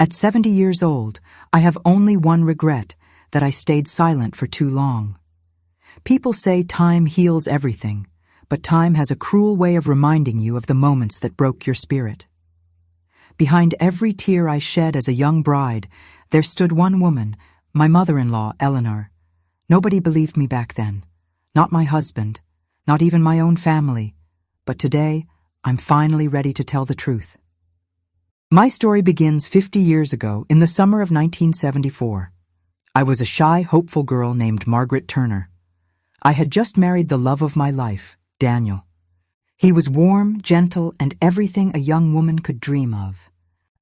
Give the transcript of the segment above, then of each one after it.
At 70 years old, I have only one regret, that I stayed silent for too long. People say time heals everything, but time has a cruel way of reminding you of the moments that broke your spirit. Behind every tear I shed as a young bride, there stood one woman, my mother-in-law, Eleanor. Nobody believed me back then. Not my husband, not even my own family. But today, I'm finally ready to tell the truth. My story begins 50 years ago, in the summer of 1974. I was a shy, hopeful girl named Margaret Turner. I had just married the love of my life, Daniel. He was warm, gentle, and everything a young woman could dream of.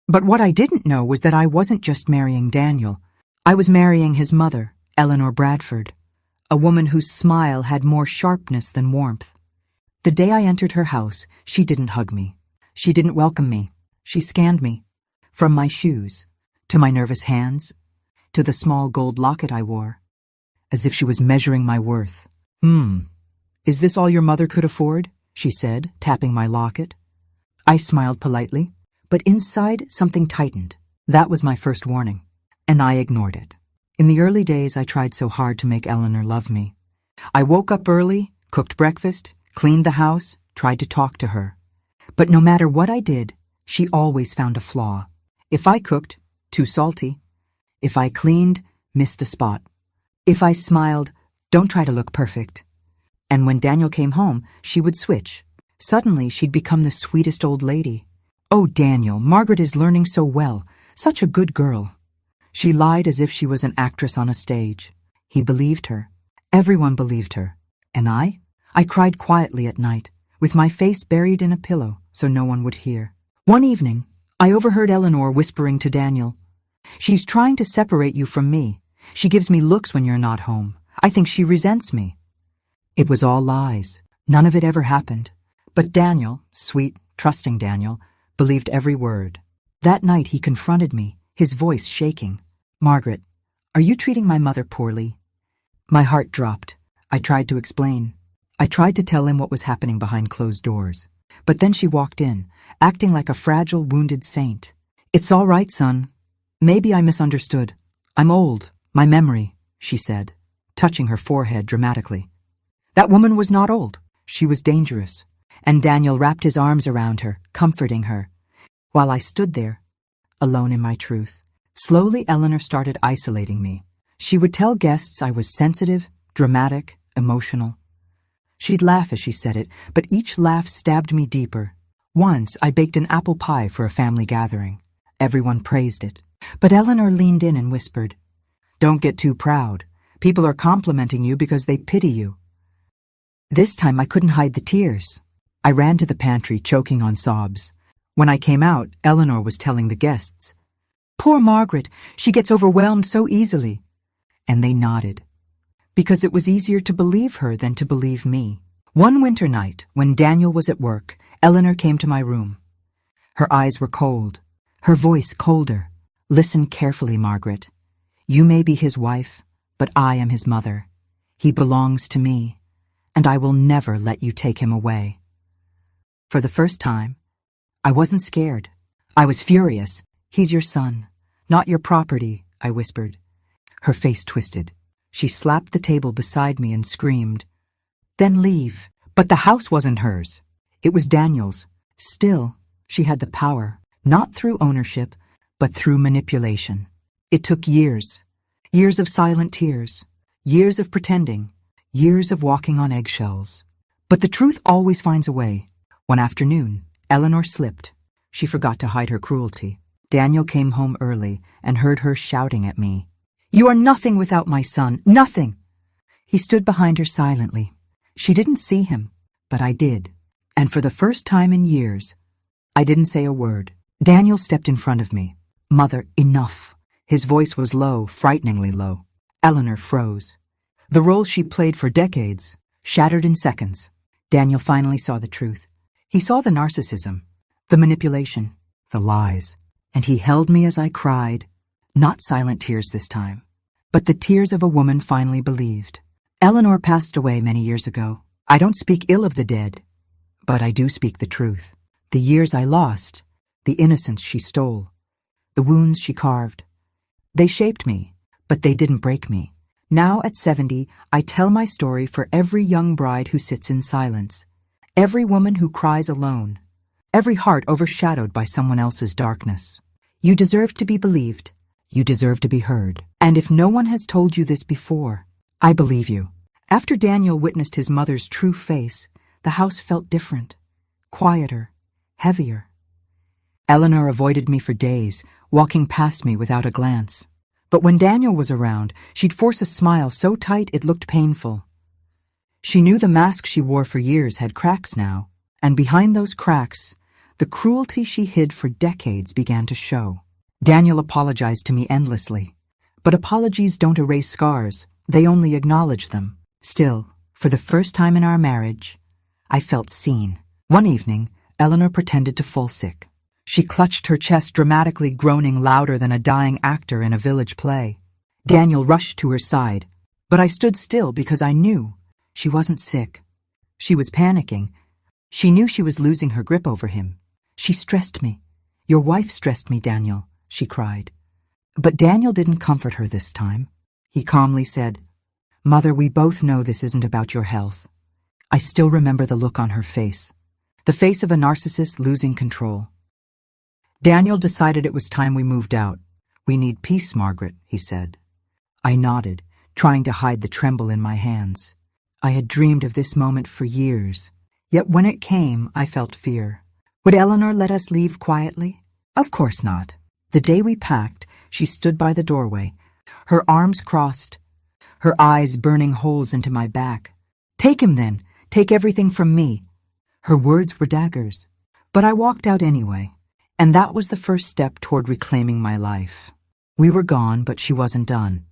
But what I didn't know was that I wasn't just marrying Daniel. I was marrying his mother, Eleanor Bradford, a woman whose smile had more sharpness than warmth. The day I entered her house, she didn't hug me. She didn't welcome me. She scanned me, from my shoes, to my nervous hands, to the small gold locket I wore, as if she was measuring my worth. Is this all your mother could afford? She said, tapping my locket. I smiled politely, but inside something tightened. That was my first warning, and I ignored it. In the early days, I tried so hard to make Eleanor love me. I woke up early, cooked breakfast, cleaned the house, tried to talk to her. But no matter what I did, she always found a flaw. If I cooked, too salty. If I cleaned, missed a spot. If I smiled, don't try to look perfect. And when Daniel came home, she would switch. Suddenly, she'd become the sweetest old lady. Oh, Daniel, Margaret is learning so well. Such a good girl. She lied as if she was an actress on a stage. He believed her. Everyone believed her. And I cried quietly at night, with my face buried in a pillow so no one would hear. One evening, I overheard Eleanor whispering to Daniel, "She's trying to separate you from me. She gives me looks when you're not home. I think she resents me." It was all lies. None of it ever happened. But Daniel, sweet, trusting Daniel, believed every word. That night he confronted me, his voice shaking. "Margaret, are you treating my mother poorly?" My heart dropped. I tried to explain. I tried to tell him what was happening behind closed doors. But then she walked in, acting like a fragile, wounded saint. "It's all right, son. Maybe I misunderstood. I'm old. My memory," she said, touching her forehead dramatically. That woman was not old. She was dangerous. And Daniel wrapped his arms around her, comforting her, while I stood there, alone in my truth. Slowly, Eleanor started isolating me. She would tell guests I was sensitive, dramatic, emotional. She'd laugh as she said it, but each laugh stabbed me deeper. Once, I baked an apple pie for a family gathering. Everyone praised it. But Eleanor leaned in and whispered, "Don't get too proud. People are complimenting you because they pity you." This time I couldn't hide the tears. I ran to the pantry, choking on sobs. When I came out, Eleanor was telling the guests, "Poor Margaret, she gets overwhelmed so easily." And they nodded, because it was easier to believe her than to believe me. One winter night, when Daniel was at work, Eleanor came to my room. Her eyes were cold, her voice colder. "Listen carefully, Margaret. You may be his wife, but I am his mother. He belongs to me, and I will never let you take him away." For the first time, I wasn't scared. I was furious. "He's your son, not your property," I whispered. Her face twisted. She slapped the table beside me and screamed, "Then leave." But the house wasn't hers. It was Daniel's. Still, she had the power, not through ownership, but through manipulation. It took years. Years of silent tears. Years of pretending. Years of walking on eggshells. But the truth always finds a way. One afternoon, Eleanor slipped. She forgot to hide her cruelty. Daniel came home early and heard her shouting at me, "You are nothing without my son, nothing!" He stood behind her silently. She didn't see him, but I did. And for the first time in years, I didn't say a word. Daniel stepped in front of me. "Mother, enough." His voice was low, frighteningly low. Eleanor froze. The role she played for decades shattered in seconds. Daniel finally saw the truth. He saw the narcissism, the manipulation, the lies. And he held me as I cried, not silent tears this time, but the tears of a woman finally believed. Eleanor passed away many years ago. I don't speak ill of the dead, but I do speak the truth. The years I lost, the innocence she stole, the wounds she carved. They shaped me, but they didn't break me. Now at 70, I tell my story for every young bride who sits in silence, every woman who cries alone, every heart overshadowed by someone else's darkness. You deserve to be believed. You deserve to be heard. And if no one has told you this before, I believe you. After Daniel witnessed his mother's true face, the house felt different, quieter, heavier. Eleanor avoided me for days, walking past me without a glance. But when Daniel was around, she'd force a smile so tight it looked painful. She knew the mask she wore for years had cracks now, and behind those cracks, the cruelty she hid for decades began to show. Daniel apologized to me endlessly. But apologies don't erase scars, they only acknowledge them. Still, for the first time in our marriage, I felt seen. One evening, Eleanor pretended to fall sick. She clutched her chest dramatically, groaning louder than a dying actor in a village play. Daniel rushed to her side, but I stood still because I knew she wasn't sick. She was panicking. She knew she was losing her grip over him. She stressed me. "Your wife stressed me, Daniel," she cried. But Daniel didn't comfort her this time. He calmly said, "Mother, we both know this isn't about your health." I still remember the look on her face, the face of a narcissist losing control. Daniel decided it was time we moved out. "We need peace, Margaret," he said. I nodded, trying to hide the tremble in my hands. I had dreamed of this moment for years, yet when it came, I felt fear. Would Eleanor let us leave quietly? Of course not. The day we packed, she stood by the doorway, her arms crossed, her eyes burning holes into my back. "Take him then. Take everything from me." Her words were daggers. But I walked out anyway. And that was the first step toward reclaiming my life. We were gone, but she wasn't done.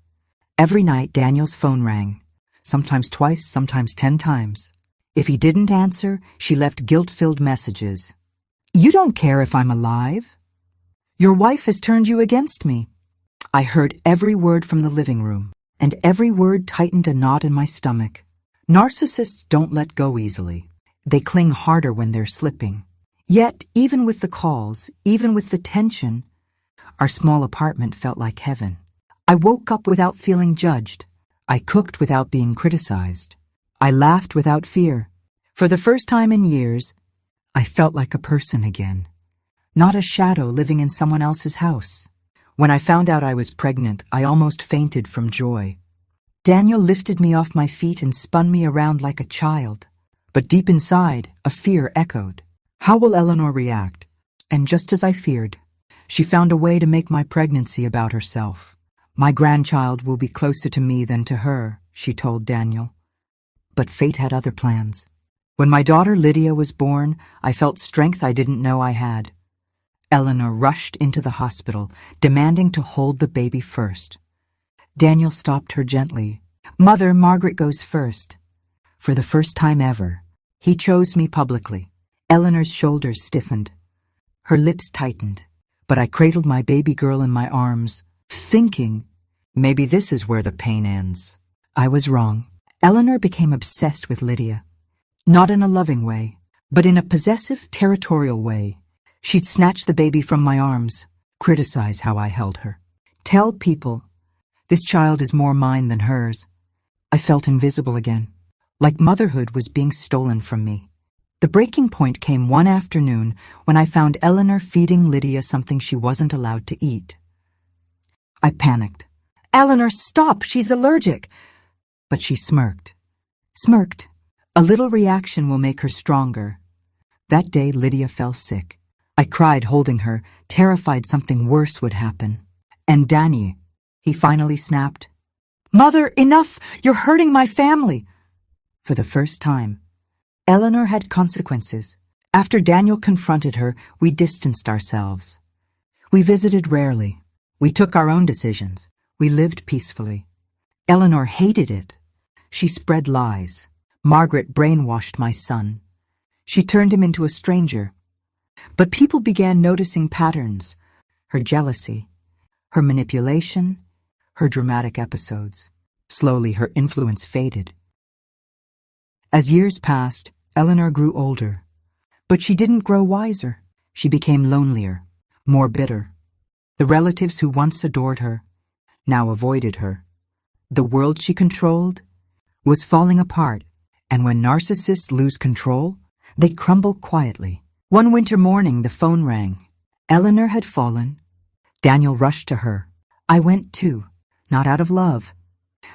Every night, Daniel's phone rang. Sometimes twice, sometimes 10 times. If he didn't answer, she left guilt-filled messages. "You don't care if I'm alive. Your wife has turned you against me." I heard every word from the living room, and every word tightened a knot in my stomach. Narcissists don't let go easily. They cling harder when they're slipping. Yet, even with the calls, even with the tension, our small apartment felt like heaven. I woke up without feeling judged. I cooked without being criticized. I laughed without fear. For the first time in years, I felt like a person again, not a shadow living in someone else's house. When I found out I was pregnant, I almost fainted from joy. Daniel lifted me off my feet and spun me around like a child. But deep inside, a fear echoed. How will Eleanor react? And just as I feared, she found a way to make my pregnancy about herself. "My grandchild will be closer to me than to her," she told Daniel. But fate had other plans. When my daughter Lydia was born, I felt strength I didn't know I had. Eleanor rushed into the hospital, demanding to hold the baby first. Daniel stopped her gently. "Mother, Margaret goes first." For the first time ever, he chose me publicly. Eleanor's shoulders stiffened. Her lips tightened, but I cradled my baby girl in my arms, thinking, maybe this is where the pain ends. I was wrong. Eleanor became obsessed with Lydia. Not in a loving way, but in a possessive, territorial way. She'd snatch the baby from my arms, criticize how I held her, tell people, "This child is more mine than hers." I felt invisible again, like motherhood was being stolen from me. The breaking point came one afternoon when I found Eleanor feeding Lydia something she wasn't allowed to eat. I panicked. "Eleanor, stop! She's allergic!" But she smirked. Smirked. A little reaction will make her stronger. That day, Lydia fell sick. I cried holding her, terrified something worse would happen. And Danny, he finally snapped. "Mother, enough! You're hurting my family!" For the first time, Eleanor had consequences. After Daniel confronted her, we distanced ourselves. We visited rarely. We took our own decisions. We lived peacefully. Eleanor hated it. She spread lies. Margaret brainwashed my son. She turned him into a stranger. But people began noticing patterns. Her jealousy, her manipulation, her dramatic episodes. Slowly, her influence faded. As years passed, Eleanor grew older. But she didn't grow wiser. She became lonelier, more bitter. The relatives who once adored her now avoided her. The world she controlled was falling apart, and when narcissists lose control, they crumble quietly. One winter morning, the phone rang. Eleanor had fallen. Daniel rushed to her. I went too, not out of love,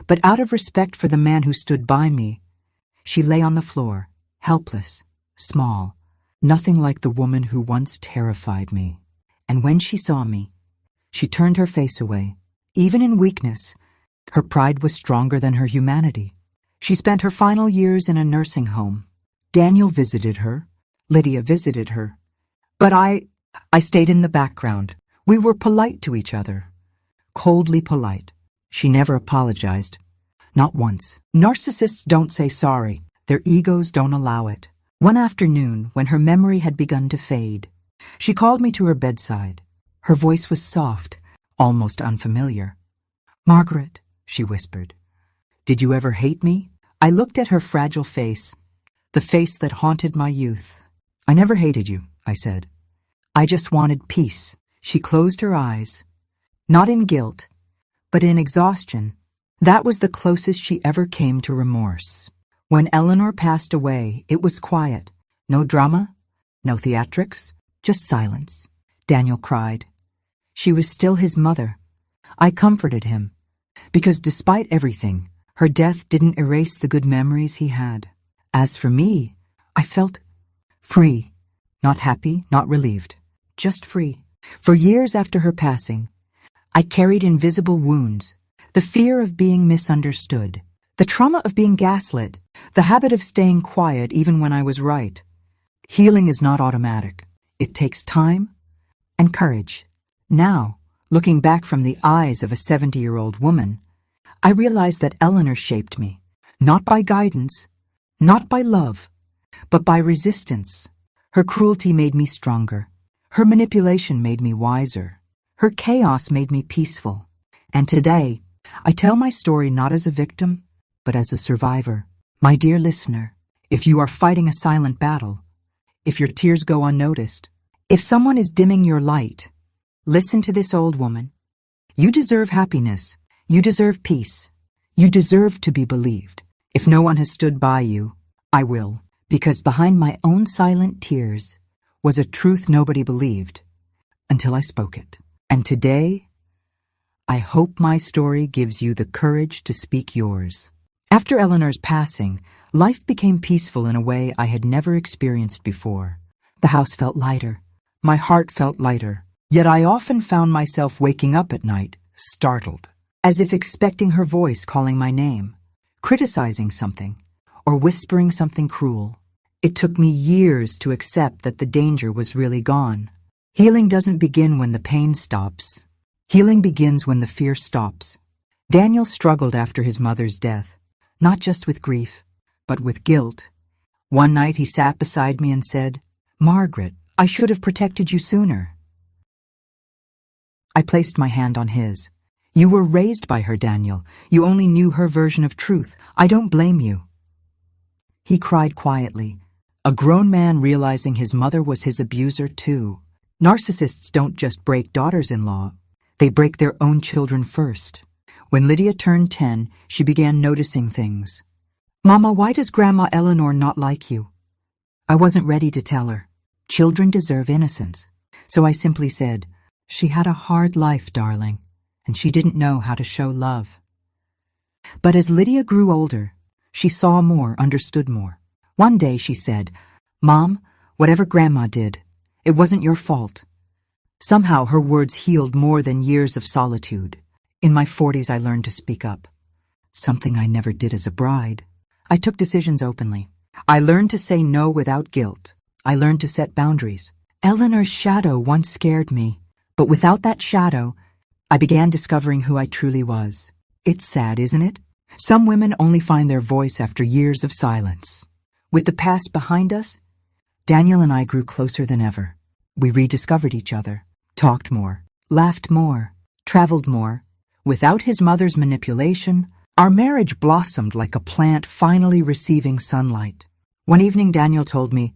but out of respect for the man who stood by me. She lay on the floor, helpless, small, nothing like the woman who once terrified me. And when she saw me, she turned her face away. Even in weakness, her pride was stronger than her humanity. She spent her final years in a nursing home. Daniel visited her. Lydia visited her. But I stayed in the background. We were polite to each other. Coldly polite. She never apologized. Not once. Narcissists don't say sorry. Their egos don't allow it. One afternoon, when her memory had begun to fade, she called me to her bedside. Her voice was soft, almost unfamiliar. Margaret, she whispered. Did you ever hate me? I looked at her fragile face, the face that haunted my youth. I never hated you, I said. I just wanted peace. She closed her eyes, not in guilt, but in exhaustion. That was the closest she ever came to remorse. When Eleanor passed away, it was quiet. No drama, no theatrics, just silence. Daniel cried. She was still his mother. I comforted him, because despite everything, her death didn't erase the good memories he had. As for me, I felt free. Not happy, not relieved, just free. For years after her passing, I carried invisible wounds, the fear of being misunderstood, the trauma of being gaslit, the habit of staying quiet even when I was right. Healing is not automatic. It takes time and courage. Now, looking back from the eyes of a 70-year-old woman, I realized that Eleanor shaped me, not by guidance, not by love, but by resistance. Her cruelty made me stronger. Her manipulation made me wiser. Her chaos made me peaceful. And today, I tell my story not as a victim, but as a survivor. My dear listener, if you are fighting a silent battle, if your tears go unnoticed, if someone is dimming your light, listen to this old woman. You deserve happiness. You deserve peace. You deserve to be believed. If no one has stood by you, I will. Because behind my own silent tears was a truth nobody believed until I spoke it. And today, I hope my story gives you the courage to speak yours. After Eleanor's passing, life became peaceful in a way I had never experienced before. The house felt lighter. My heart felt lighter. Yet I often found myself waking up at night, startled, as if expecting her voice calling my name, criticizing something, or whispering something cruel. It took me years to accept that the danger was really gone. Healing doesn't begin when the pain stops. Healing begins when the fear stops. Daniel struggled after his mother's death, not just with grief, but with guilt. One night he sat beside me and said, "Margaret, I should have protected you sooner." I placed my hand on his. "You were raised by her, Daniel. You only knew her version of truth. I don't blame you." He cried quietly, a grown man realizing his mother was his abuser too. Narcissists don't just break daughters-in-law. They break their own children first. When Lydia turned 10, she began noticing things. "Mama, why does Grandma Eleanor not like you?" I wasn't ready to tell her. Children deserve innocence. So I simply said, "She had a hard life, darling, and she didn't know how to show love." But as Lydia grew older, she saw more, understood more. One day she said, "Mom, whatever Grandma did, it wasn't your fault." Somehow her words healed more than years of solitude. In my 40s I learned to speak up, something I never did as a bride. I took decisions openly. I learned to say no without guilt. I learned to set boundaries. Eleanor's shadow once scared me, but without that shadow, I began discovering who I truly was. It's sad, isn't it? Some women only find their voice after years of silence. With the past behind us, Daniel and I grew closer than ever. We rediscovered each other, talked more, laughed more, traveled more. Without his mother's manipulation, our marriage blossomed like a plant finally receiving sunlight. One evening Daniel told me,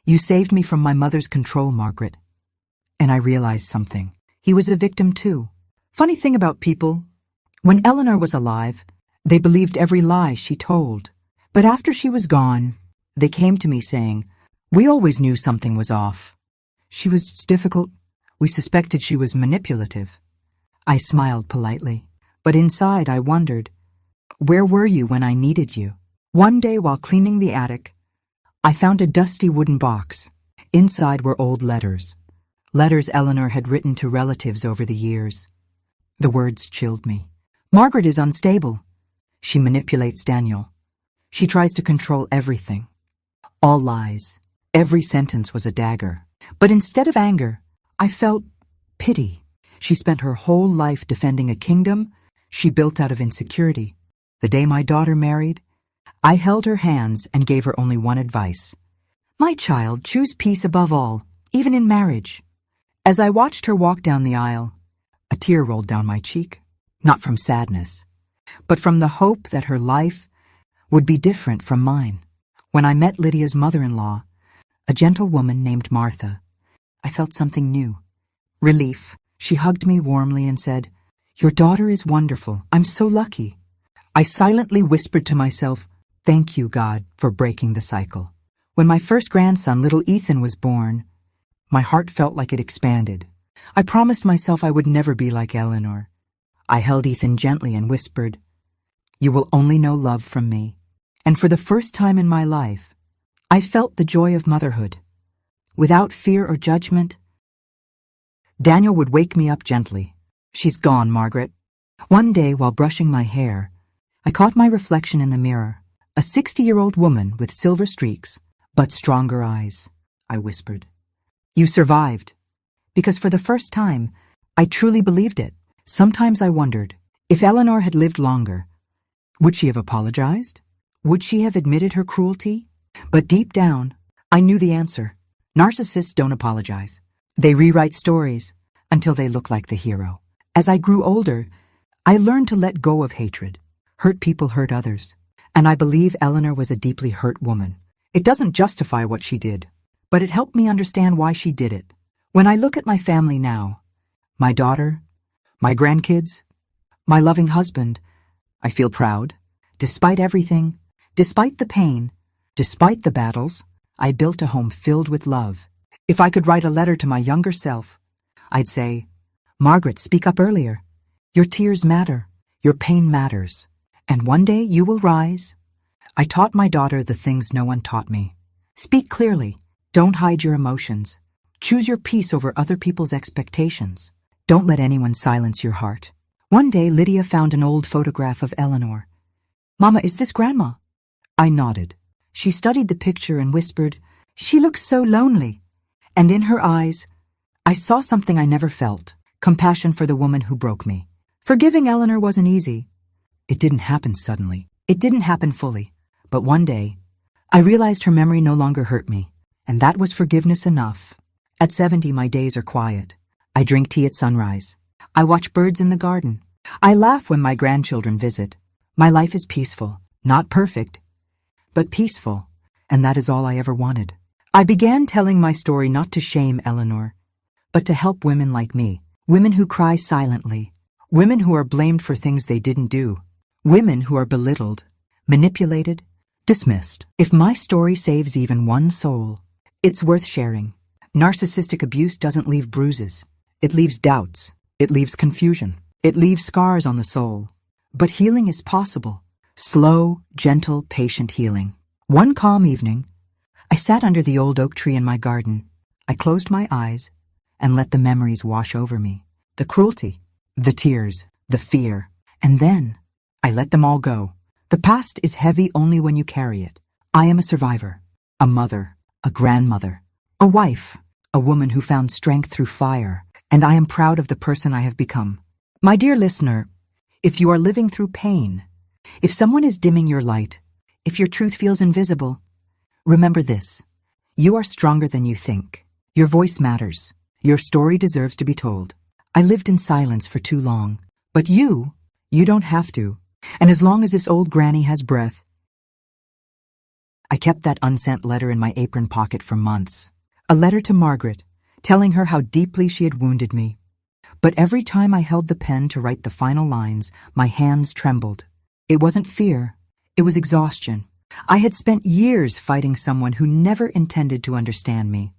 "You saved me from my mother's control, Margaret." And I realized something. He was a victim too. Funny thing about people, when Eleanor was alive, they believed every lie she told. But after she was gone, they came to me saying, "We always knew something was off. She was difficult. We suspected she was manipulative." I smiled politely, but inside I wondered, where were you when I needed you? One day while cleaning the attic, I found a dusty wooden box. Inside were old letters. Letters Eleanor had written to relatives over the years. The words chilled me. Margaret is unstable. She manipulates Daniel. She tries to control everything. All lies. Every sentence was a dagger. But instead of anger, I felt pity. She spent her whole life defending a kingdom she built out of insecurity. The day my daughter married, I held her hands and gave her only one advice. "My child, choose peace above all, even in marriage." As I watched her walk down the aisle, a tear rolled down my cheek, not from sadness, but from the hope that her life would be different from mine. When I met Lydia's mother-in-law, a gentle woman named Martha, I felt something new. Relief. She hugged me warmly and said, "Your daughter is wonderful. I'm so lucky." I silently whispered to myself, "Thank you, God, for breaking the cycle." When my first grandson, little Ethan, was born, my heart felt like it expanded. I promised myself I would never be like Eleanor. I held Ethan gently and whispered, "You will only know love from me." And for the first time in my life, I felt the joy of motherhood. Without fear or judgment, Daniel would wake me up gently. "She's gone, Margaret." One day, while brushing my hair, I caught my reflection in the mirror, a 60-year-old woman with silver streaks, but stronger eyes. I whispered, "You survived." Because for the first time, I truly believed it. Sometimes I wondered, if Eleanor had lived longer, would she have apologized? Would she have admitted her cruelty? But deep down, I knew the answer. Narcissists don't apologize. They rewrite stories until they look like the hero. As I grew older, I learned to let go of hatred. Hurt people hurt others. And I believe Eleanor was a deeply hurt woman. It doesn't justify what she did, but it helped me understand why she did it. When I look at my family now, my daughter, my grandkids, my loving husband, I feel proud. Despite everything, despite the pain, despite the battles, I built a home filled with love. If I could write a letter to my younger self, I'd say, "Margaret, speak up earlier. Your tears matter. Your pain matters. And one day you will rise." I taught my daughter the things no one taught me. Speak clearly. Don't hide your emotions. Choose your peace over other people's expectations. Don't let anyone silence your heart. One day, Lydia found an old photograph of Eleanor. "Mama, is this Grandma?" I nodded. She studied the picture and whispered, "She looks so lonely." And in her eyes, I saw something I never felt, compassion for the woman who broke me. Forgiving Eleanor wasn't easy. It didn't happen suddenly. It didn't happen fully. But one day, I realized her memory no longer hurt me, and that was forgiveness enough. At 70, my days are quiet. I drink tea at sunrise. I watch birds in the garden. I laugh when my grandchildren visit. My life is peaceful, not perfect, but peaceful, and that is all I ever wanted. I began telling my story not to shame Eleanor, but to help women like me, women who cry silently, women who are blamed for things they didn't do, women who are belittled, manipulated, dismissed. If my story saves even one soul, it's worth sharing. Narcissistic abuse doesn't leave bruises. It leaves doubts. It leaves confusion. It leaves scars on the soul. But healing is possible. Slow, gentle, patient healing. One calm evening, I sat under the old oak tree in my garden. I closed my eyes and let the memories wash over me. The cruelty, the tears, the fear. And then I let them all go. The past is heavy only when you carry it. I am a survivor, a mother, a grandmother, a wife, a woman who found strength through fire, and I am proud of the person I have become. My dear listener, if you are living through pain, if someone is dimming your light, if your truth feels invisible, remember this. You are stronger than you think. Your voice matters. Your story deserves to be told. I lived in silence for too long, but you don't have to. And as long as this old granny has breath, I kept that unsent letter in my apron pocket for months. A letter to Margaret, telling her how deeply she had wounded me. But every time I held the pen to write the final lines, my hands trembled. It wasn't fear, it was exhaustion. I had spent years fighting someone who never intended to understand me.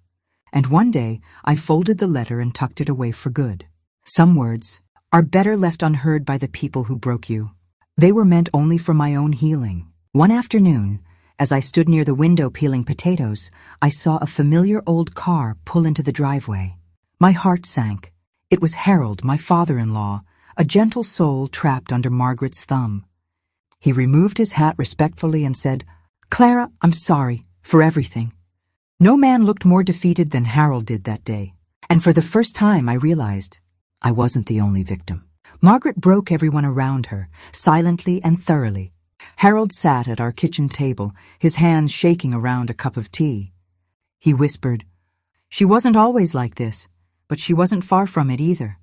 And one day, I folded the letter and tucked it away for good. Some words are better left unheard by the people who broke you. They were meant only for my own healing. One afternoon, as I stood near the window peeling potatoes, I saw a familiar old car pull into the driveway. My heart sank. It was Harold, my father-in-law, a gentle soul trapped under Margaret's thumb. He removed his hat respectfully and said, "Clara, I'm sorry for everything." No man looked more defeated than Harold did that day, and for the first time I realized I wasn't the only victim. Margaret broke everyone around her, silently and thoroughly. Harold sat at our kitchen table, his hands shaking around a cup of tea. He whispered, "She wasn't always like this, but she wasn't far from it either."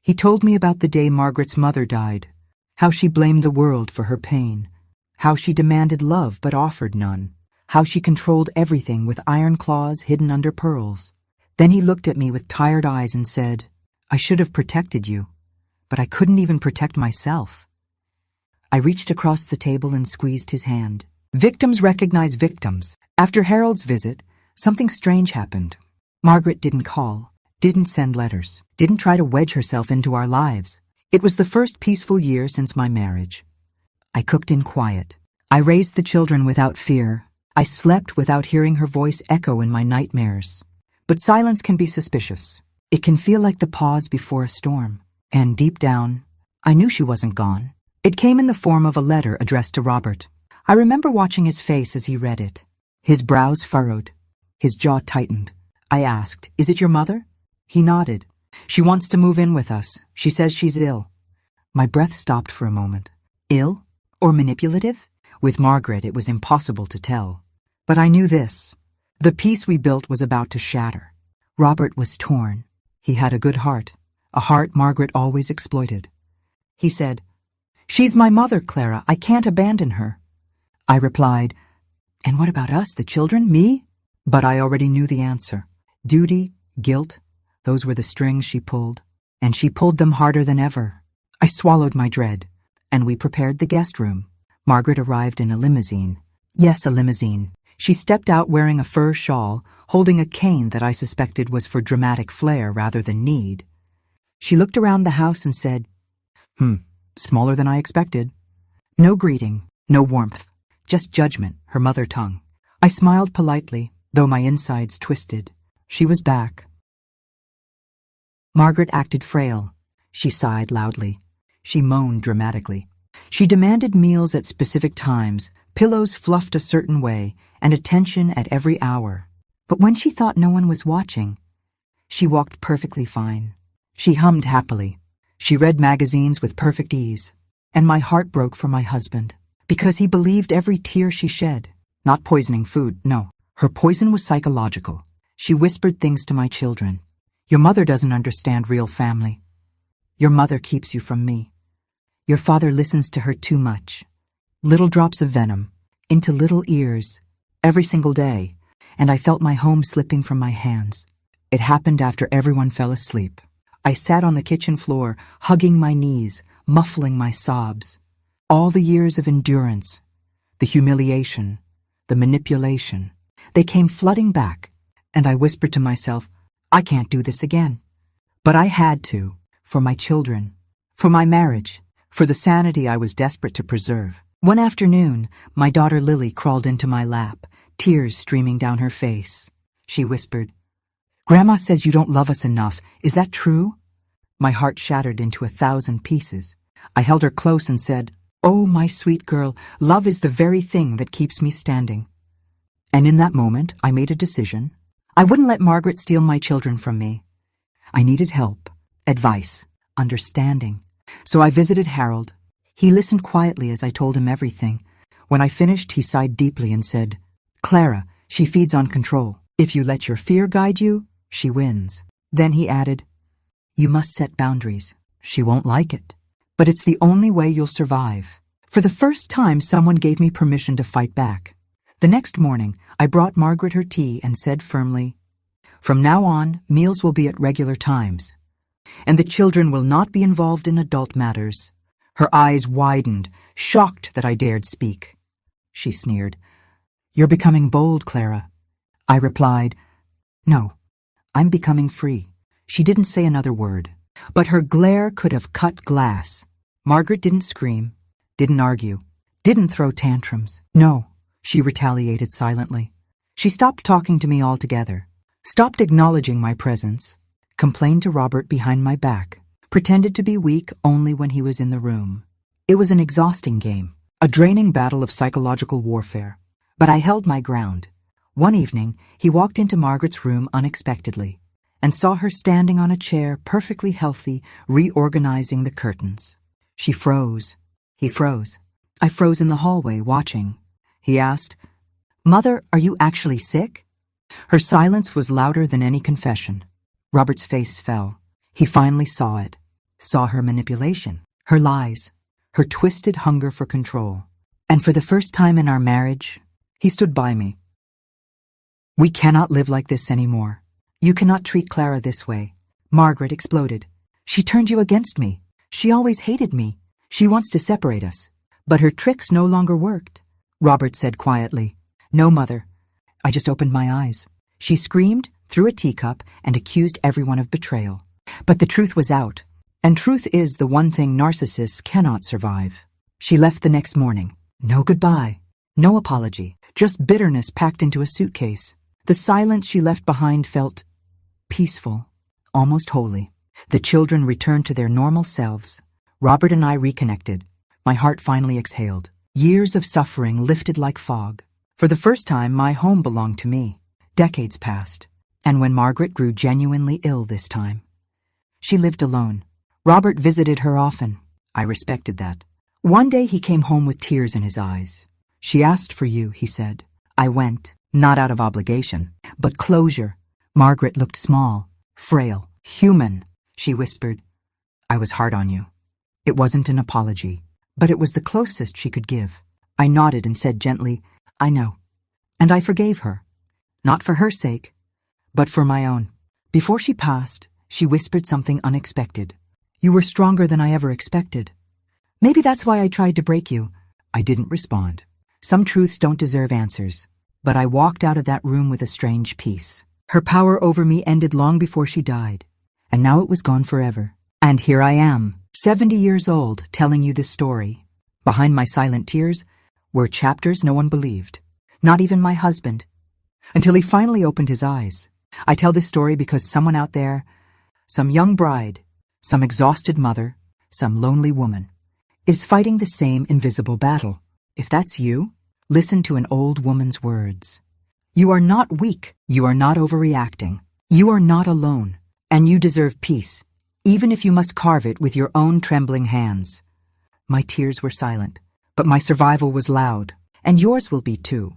He told me about the day Margaret's mother died, how she blamed the world for her pain, how she demanded love but offered none, how she controlled everything with iron claws hidden under pearls. Then he looked at me with tired eyes and said, "I should have protected you, but I couldn't even protect myself." I reached across the table and squeezed his hand. Victims recognize victims. After Harold's visit, something strange happened. Margaret didn't call, didn't send letters, didn't try to wedge herself into our lives. It was the first peaceful year since my marriage. I cooked in quiet. I raised the children without fear. I slept without hearing her voice echo in my nightmares. But silence can be suspicious. It can feel like the pause before a storm. And deep down, I knew she wasn't gone. It came in the form of a letter addressed to Robert. I remember watching his face as he read it. His brows furrowed. His jaw tightened. I asked, "Is it your mother?" He nodded. "She wants to move in with us. She says she's ill." My breath stopped for a moment. Ill? Or manipulative? With Margaret, it was impossible to tell. But I knew this. The peace we built was about to shatter. Robert was torn. He had a good heart, a heart Margaret always exploited. He said, "She's my mother, Clara. I can't abandon her." I replied, "And what about us, the children, me?" But I already knew the answer. Duty, guilt, those were the strings she pulled, and she pulled them harder than ever. I swallowed my dread, and we prepared the guest room. Margaret arrived in a limousine. Yes, a limousine. She stepped out wearing a fur shawl, holding a cane that I suspected was for dramatic flair rather than need. She looked around the house and said, Smaller than I expected." No greeting, no warmth, just judgment, her mother tongue. I smiled politely, though my insides twisted. She was back. Margaret acted frail. She sighed loudly. She moaned dramatically. She demanded meals at specific times, pillows fluffed a certain way, and attention at every hour. But when she thought no one was watching, she walked perfectly fine. She hummed happily. She read magazines with perfect ease. And my heart broke for my husband, because he believed every tear she shed. Not poisoning food, no. Her poison was psychological. She whispered things to my children. "Your mother doesn't understand real family. Your mother keeps you from me. Your father listens to her too much." Little drops of venom, into little ears, every single day, and I felt my home slipping from my hands. It happened after everyone fell asleep. I sat on the kitchen floor, hugging my knees, muffling my sobs. All the years of endurance, the humiliation, the manipulation, they came flooding back, and I whispered to myself, "I can't do this again." But I had to, for my children, for my marriage, for the sanity I was desperate to preserve. One afternoon, my daughter Lily crawled into my lap, tears streaming down her face. She whispered, "Grandma says you don't love us enough. Is that true?" My heart shattered into 1,000 pieces. I held her close and said, "Oh, my sweet girl, love is the very thing that keeps me standing." And in that moment, I made a decision. I wouldn't let Margaret steal my children from me. I needed help, advice, understanding. So I visited Harold. He listened quietly as I told him everything. When I finished, he sighed deeply and said, "Clara, she feeds on control. If you let your fear guide you, she wins." Then he added, "You must set boundaries. She won't like it. But it's the only way you'll survive." For the first time, someone gave me permission to fight back. The next morning, I brought Margaret her tea and said firmly, "From now on, meals will be at regular times. and the children will not be involved in adult matters. Her eyes widened, shocked that I dared speak. She sneered. "You're becoming bold, Clara." I replied, "No, I'm becoming free." She didn't say another word, but her glare could have cut glass. Margaret didn't scream, didn't argue, didn't throw tantrums. No, she retaliated silently. She stopped talking to me altogether, stopped acknowledging my presence, complained to Robert behind my back, pretended to be weak only when he was in the room. It was an exhausting game, a draining battle of psychological warfare. But I held my ground. One evening, he walked into Margaret's room unexpectedly and saw her standing on a chair, perfectly healthy, reorganizing the curtains. She froze. He froze. I froze in the hallway, watching. He asked, "Mother, are you actually sick?" Her silence was louder than any confession. Robert's face fell. He finally saw it. Saw her manipulation, her lies, her twisted hunger for control. And for the first time in our marriage, he stood by me. "We cannot live like this anymore. You cannot treat Clara this way." Margaret exploded. "She turned you against me. She always hated me. She wants to separate us." But her tricks no longer worked. Robert said quietly, "No, Mother. I just opened my eyes." She screamed, threw a teacup, and accused everyone of betrayal. But the truth was out. And truth is the one thing narcissists cannot survive. She left the next morning. No goodbye. No apology. Just bitterness packed into a suitcase. The silence she left behind felt peaceful, almost holy. The children returned to their normal selves. Robert and I reconnected. My heart finally exhaled. Years of suffering lifted like fog. For the first time, my home belonged to me. Decades passed. And when Margaret grew genuinely ill this time, she lived alone. Robert visited her often. I respected that. One day he came home with tears in his eyes. "She asked for you," he said. I went, not out of obligation, but closure. Margaret looked small, frail, human. She whispered, "I was hard on you." It wasn't an apology, but it was the closest she could give. I nodded and said gently, "I know." And I forgave her. Not for her sake, but for my own. Before she passed, she whispered something unexpected. "You were stronger than I ever expected. Maybe that's why I tried to break you." I didn't respond. Some truths don't deserve answers. But I walked out of that room with a strange peace. Her power over me ended long before she died, and now it was gone forever. And here I am, 70 years old, telling you this story. Behind my silent tears were chapters no one believed, not even my husband, until he finally opened his eyes. I tell this story because someone out there, some young bride, some exhausted mother, some lonely woman, is fighting the same invisible battle. If that's you, listen to an old woman's words. You are not weak. You are not overreacting. You are not alone. And you deserve peace, even if you must carve it with your own trembling hands. My tears were silent, but my survival was loud, and yours will be too.